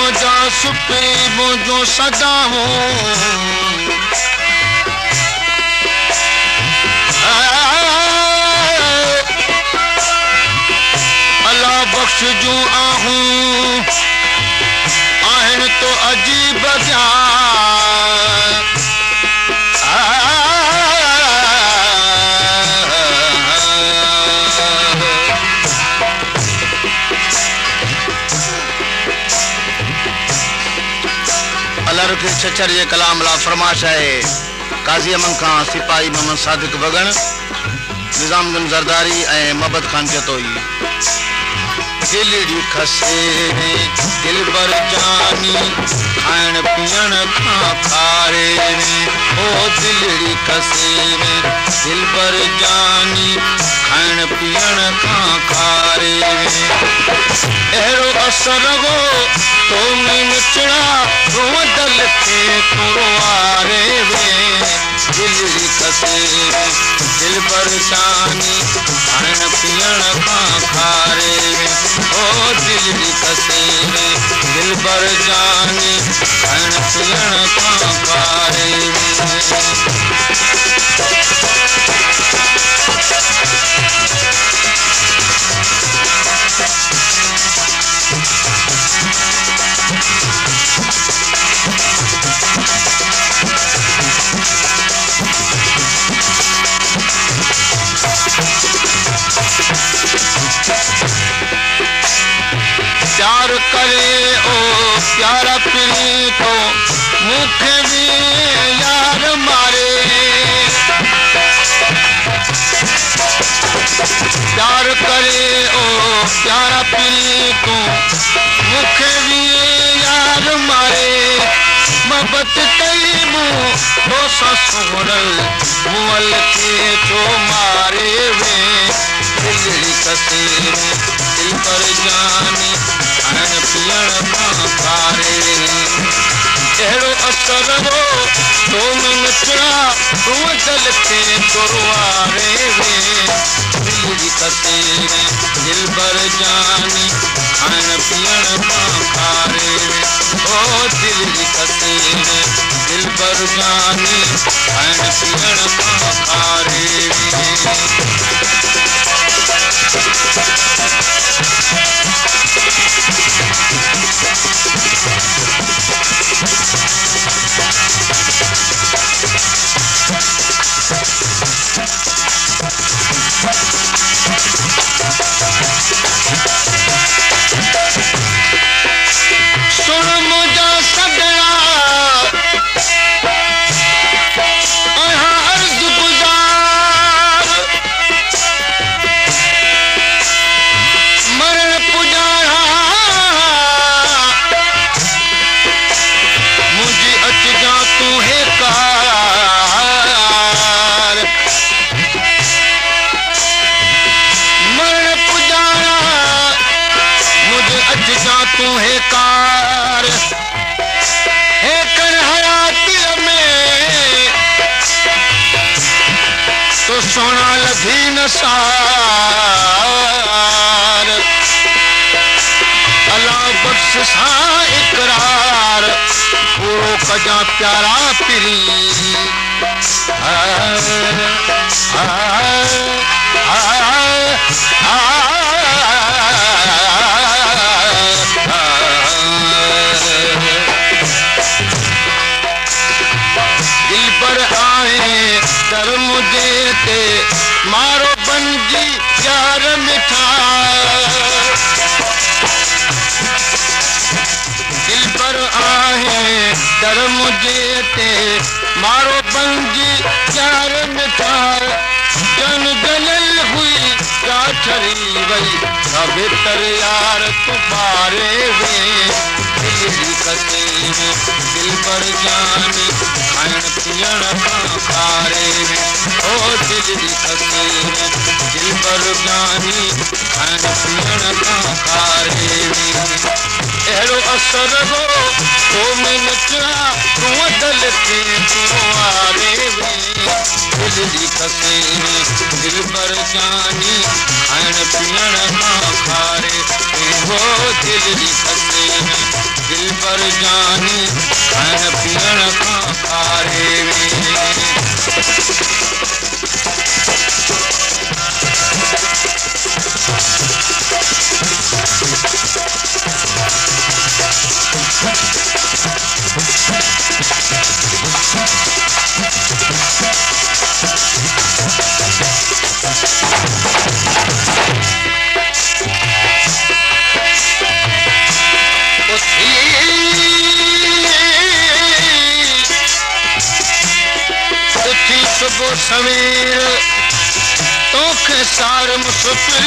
मुझा सुपी मुझो सदाऊं अल्लाह बख्श जो आहूं आहन तो अजीब जान अल्लाह रुखे छछर जे कलाम ला फरमाश है काजी अमन खां सिपाही मोहम्मद सादिक वगण निजामुद्दीन जरदारी ए मोहब्बत खान जतोई दिलड़ी खसे दिल बर जानी खाण पीण खां खारे ओ दिलड़ी खसे दिल बर जानी खाण पीण खां खारे एरो असर हो तो में नचड़ा रोदल के कुरवारे वे दिलड़ी खसे दिल बर जानी खाण पीण खां खारे ओ दिलड़ी खसे दिल बर जानी खाण पीण खां खारे प्यार करे ओ प्यारा पीरी को मुखे भी यार मारे प्यार करे ओ प्यारा पीरी को मुखे भी यार मारे मोहब्बत कई मुँह दोसा सोरल मुअल के जो मारे वे दिलड़ी कसे दिल पर जानी खाण पीण खां खारे एड़ो असर हो तो में नचड़ा रोदल के कुरवारे वे दिलड़ी कसे दिल पर जानी खाण पीण खां खारे ओ दिलड़ी कसे दिल पर जानी खाण पीण खां खारे सुन मुझा सगड़ा अर्ज गुजार मरण पुजारा मुझे अच जा तू है कार मरण पुजारा मुझे अच जा तू है कार है कर हयाती में तो सोना लधी न सार अल्लाह बख्श सा इकरार पूरो कजा प्यारा पीरी दिल पर आए कर मुझे ते मारो बनजी यार मिठा दिल पर आए कर मुझे ते मारो बनजी यार मिठा जन जलल हुई क्या छरी वही भीतर यार तुम्हारे वे दिलड़ी कसे दिल पर जानी खाण पीण खां खारे ओ दिलड़ी कसे दिल पर जानी खाण पीण खां खारे एड़ो असर हो तो में नचड़ा रोदल के कुरवारे वे दिलड़ी कसे दिल पर जानी खाण पीण खां खारे हो दिलड़ी कसे दिल वर जानी खाइण पीअण खां खारे में सुबह सवेर तोखे सार मुसफिर